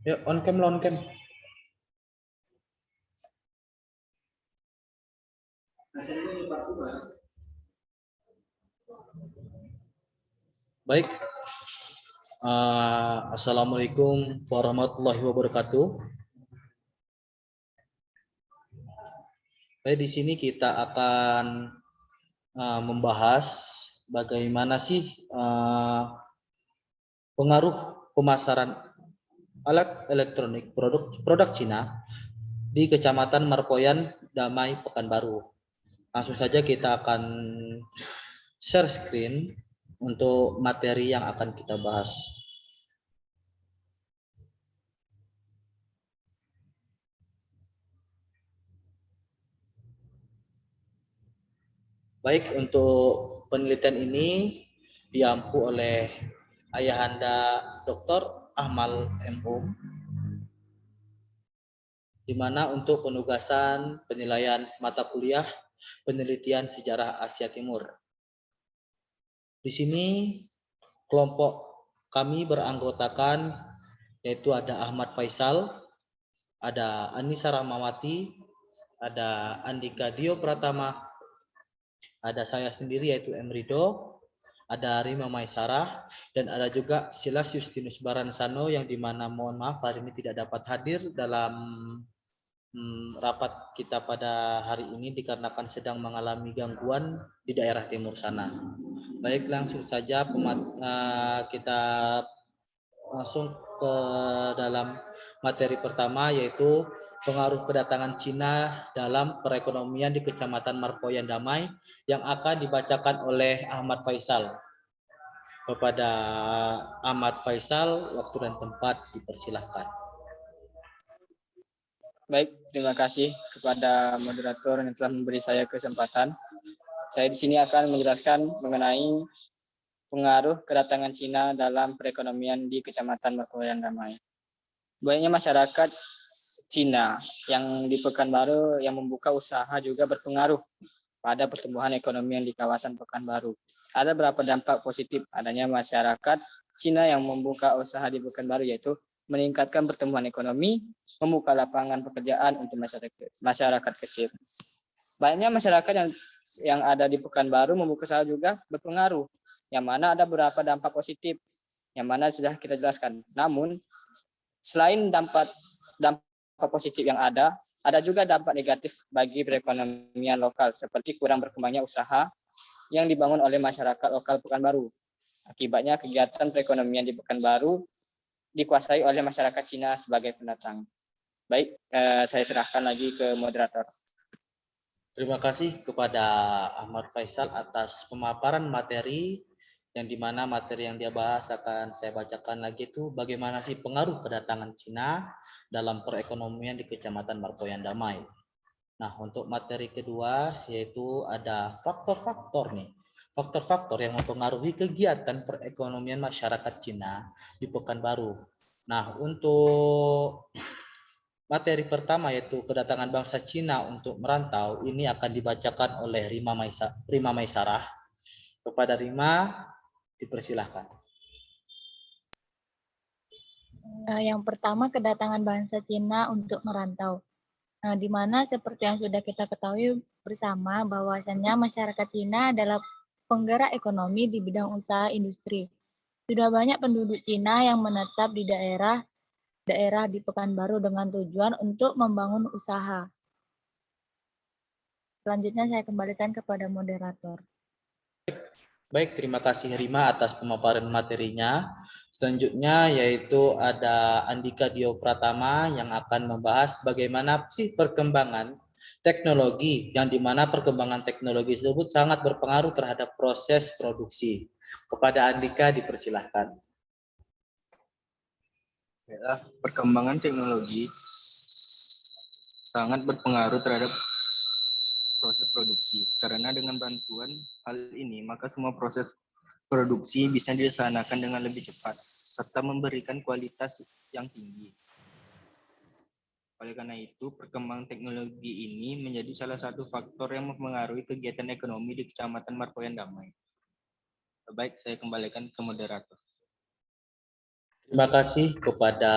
Ya, on cam, on cam. Baik. Assalamualaikum warahmatullahi wabarakatuh. Baik, di sini kita akan membahas bagaimana sih pengaruh pemasaran alat elektronik produk Cina di Kecamatan Marpoyan, Damai, Pekanbaru. Langsung saja kita akan share screen untuk materi yang akan kita bahas. Baik, untuk penelitian ini diampu oleh Ayahanda Dr. Ahmal M.Um, di mana untuk penugasan penilaian mata kuliah penelitian sejarah Asia Timur. Di sini kelompok kami beranggotakan yaitu ada Ahmad Faisal, ada Anissa Rahmawati, ada Andika Dio Pratama, ada saya sendiri yaitu M. Rido, ada Rima Maisarah, dan ada juga Silas Justinus Baransano yang dimana mohon maaf hari ini tidak dapat hadir dalam rapat kita pada hari ini dikarenakan sedang mengalami gangguan di daerah timur sana. Baik, langsung saja kita langsung ke dalam materi pertama, yaitu pengaruh kedatangan Cina dalam perekonomian di Kecamatan Marpoyan Damai, yang akan dibacakan oleh Ahmad Faisal. Kepada Ahmad Faisal, waktu dan tempat dipersilahkan. Baik, terima kasih kepada moderator yang telah memberi saya kesempatan. Saya di sini akan menjelaskan mengenai pengaruh kedatangan Cina dalam perekonomian di Kecamatan Marpoyan Damai. Banyaknya masyarakat Cina yang di Pekanbaru yang membuka usaha juga berpengaruh pada pertumbuhan ekonomi yang di kawasan Pekanbaru. Ada beberapa dampak positif adanya masyarakat Cina yang membuka usaha di Pekanbaru, yaitu meningkatkan pertumbuhan ekonomi, membuka lapangan pekerjaan untuk masyarakat kecil. Banyaknya masyarakat yang ada di Pekanbaru membuka usaha juga berpengaruh, yang mana ada beberapa dampak positif, yang mana sudah kita jelaskan. Namun, selain dampak positif yang ada juga dampak negatif bagi perekonomian lokal, seperti kurang berkembangnya usaha yang dibangun oleh masyarakat lokal Pekanbaru. Akibatnya kegiatan perekonomian di Pekanbaru dikuasai oleh masyarakat Cina sebagai pendatang. Baik, saya serahkan lagi ke moderator. Terima kasih kepada Ahmad Faisal atas pemaparan materi, yang dimana materi yang dia bahas akan saya bacakan lagi itu bagaimana sih pengaruh kedatangan Cina dalam perekonomian di Kecamatan Marpoyan Damai. Nah, untuk materi kedua yaitu ada faktor-faktor yang mempengaruhi kegiatan perekonomian masyarakat Cina di Pekanbaru. Nah, untuk materi pertama yaitu kedatangan bangsa Cina untuk merantau, ini akan dibacakan oleh Rima Maisarah. Kepada Rima, dipersilahkan. Yang pertama, kedatangan bangsa Cina untuk merantau. Di mana seperti yang sudah kita ketahui bersama bahwasannya masyarakat Cina adalah penggerak ekonomi di bidang usaha industri. Sudah banyak penduduk Cina yang menetap di daerah di Pekanbaru dengan tujuan untuk membangun usaha. Selanjutnya saya kembalikan kepada moderator. Baik, terima kasih Rima atas pemaparan materinya. Selanjutnya yaitu ada Andika Dio Pratama yang akan membahas bagaimana sih perkembangan teknologi, yang dimana perkembangan teknologi tersebut sangat berpengaruh terhadap proses produksi. Kepada Andika dipersilahkan. Ya, perkembangan teknologi sangat berpengaruh terhadap proses produksi, karena dengan bantuan hal ini maka semua proses produksi bisa dilaksanakan dengan lebih cepat serta memberikan kualitas yang tinggi. Oleh karena itu perkembangan teknologi ini menjadi salah satu faktor yang mempengaruhi kegiatan ekonomi di Kecamatan Marpoyan Damai. Baik, saya kembalikan ke moderator. Terima kasih kepada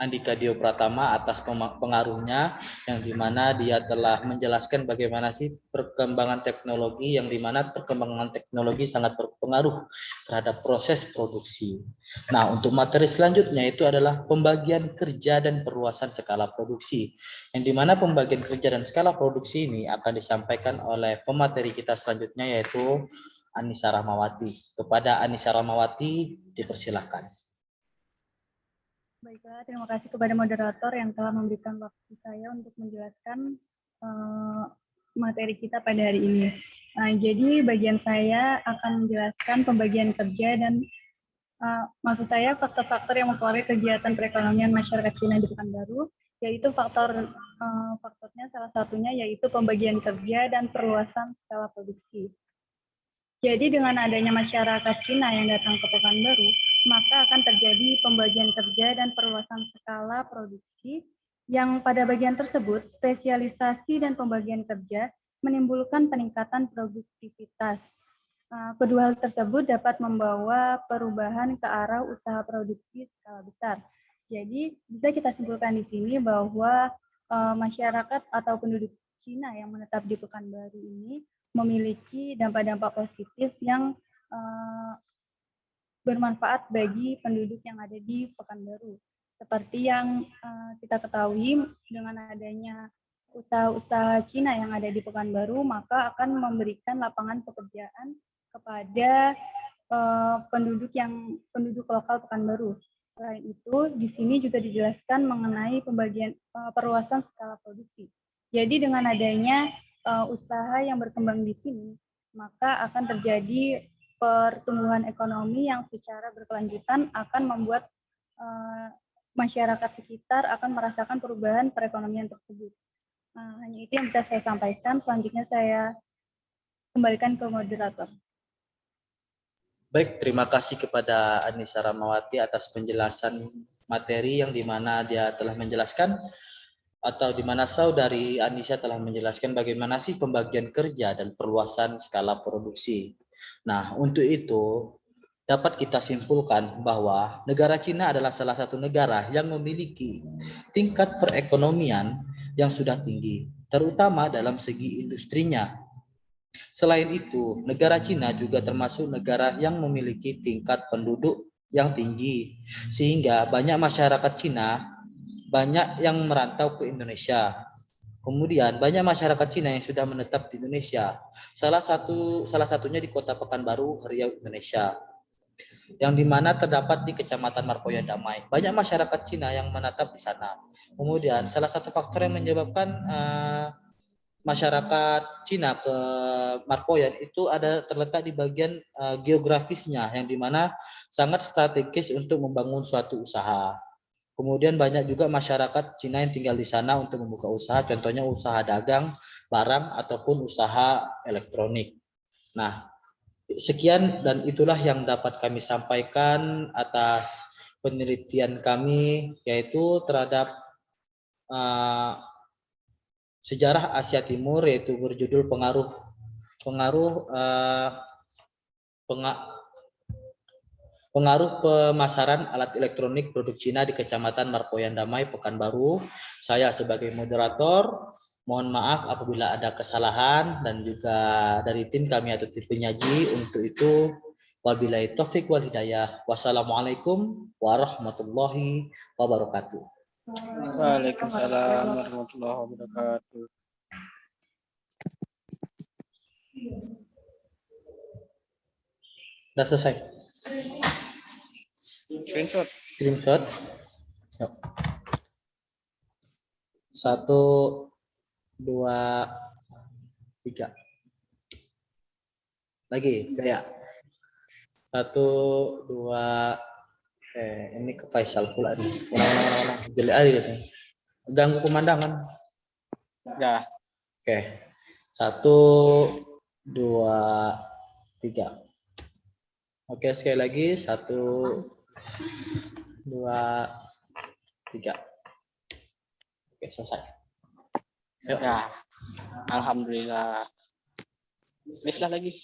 Andika Dio Pratama atas pengaruhnya, yang dimana dia telah menjelaskan bagaimana sih perkembangan teknologi, yang dimana perkembangan teknologi sangat berpengaruh terhadap proses produksi. Nah, untuk materi selanjutnya itu adalah pembagian kerja dan perluasan skala produksi, yang dimana pembagian kerja dan skala produksi ini akan disampaikan oleh pemateri kita selanjutnya, yaitu Anissa Rahmawati. Kepada Anissa Rahmawati, dipersilahkan. Baiklah, terima kasih kepada moderator yang telah memberikan waktu saya untuk menjelaskan materi kita pada hari ini. Jadi bagian saya akan menjelaskan pembagian kerja dan maksud saya faktor-faktor yang mempengaruhi kegiatan perekonomian masyarakat Cina di Pekanbaru, yaitu faktornya salah satunya yaitu pembagian kerja dan perluasan skala produksi. Jadi dengan adanya masyarakat Cina yang datang ke Pekanbaru, maka akan terjadi pembagian kerja dan perluasan skala produksi yang pada bagian tersebut spesialisasi dan pembagian kerja menimbulkan peningkatan produktivitas. Kedua hal tersebut dapat membawa perubahan ke arah usaha produksi skala besar. Jadi bisa kita simpulkan di sini bahwa masyarakat atau penduduk Cina yang menetap di Pekanbaru ini memiliki dampak-dampak positif yang bermanfaat bagi penduduk yang ada di Pekanbaru. Seperti yang kita ketahui, dengan adanya usaha-usaha Cina yang ada di Pekanbaru, maka akan memberikan lapangan pekerjaan kepada penduduk lokal Pekanbaru. Selain itu, di sini juga dijelaskan mengenai pembagian perluasan skala produksi. Jadi dengan adanya usaha yang berkembang di sini, maka akan terjadi pertumbuhan ekonomi yang secara berkelanjutan akan membuat masyarakat sekitar akan merasakan perubahan perekonomian tersebut. Hanya itu yang bisa saya sampaikan. Selanjutnya saya kembalikan ke moderator. Baik, terima kasih kepada Anissa Rahmawati atas penjelasan materi yang dimana dia telah menjelaskan, atau di mana saudari Anissa telah menjelaskan bagaimana sih pembagian kerja dan perluasan skala produksi. Nah, untuk itu dapat kita simpulkan bahwa negara Cina adalah salah satu negara yang memiliki tingkat perekonomian yang sudah tinggi, terutama dalam segi industrinya. Selain itu, negara Cina juga termasuk negara yang memiliki tingkat penduduk yang tinggi, sehingga banyak masyarakat Cina banyak yang merantau ke Indonesia. Kemudian banyak masyarakat Cina yang sudah menetap di Indonesia. Salah satunya di Kota Pekanbaru, Riau, Indonesia, yang dimana terdapat di Kecamatan Marpoyan Damai. Banyak masyarakat Cina yang menetap di sana. Kemudian salah satu faktor yang menyebabkan masyarakat Cina ke Marpoyan itu terletak di bagian geografisnya, yang dimana sangat strategis untuk membangun suatu usaha. Kemudian banyak juga masyarakat Cina yang tinggal di sana untuk membuka usaha, contohnya usaha dagang barang ataupun usaha elektronik. Nah, sekian dan itulah yang dapat kami sampaikan atas penelitian kami, yaitu terhadap sejarah Asia Timur, yaitu berjudul pengaruh pemasaran alat elektronik produk Cina di Kecamatan Marpoyan Damai, Pekanbaru. Saya sebagai moderator, mohon maaf apabila ada kesalahan, dan juga dari tim kami atau tim penyaji. Untuk itu, wabillahi taufik wal hidayah. Wassalamualaikum warahmatullahi wabarakatuh. Waalaikumsalam warahmatullahi wabarakatuh. Sudah selesai. Screenshot. Yuk. 1, 2, 3. Lagi, gaya. 1, 2. Ini ke Faisal pula nih. Ulang. Jelek aja gitu. Ganggu pemandangan. Dah. Oke. 1, 2, 3. Oke, sekali lagi. 1, 2, 3. Oke, selesai. Yuk. Ya, alhamdulillah. Lift lah lagi.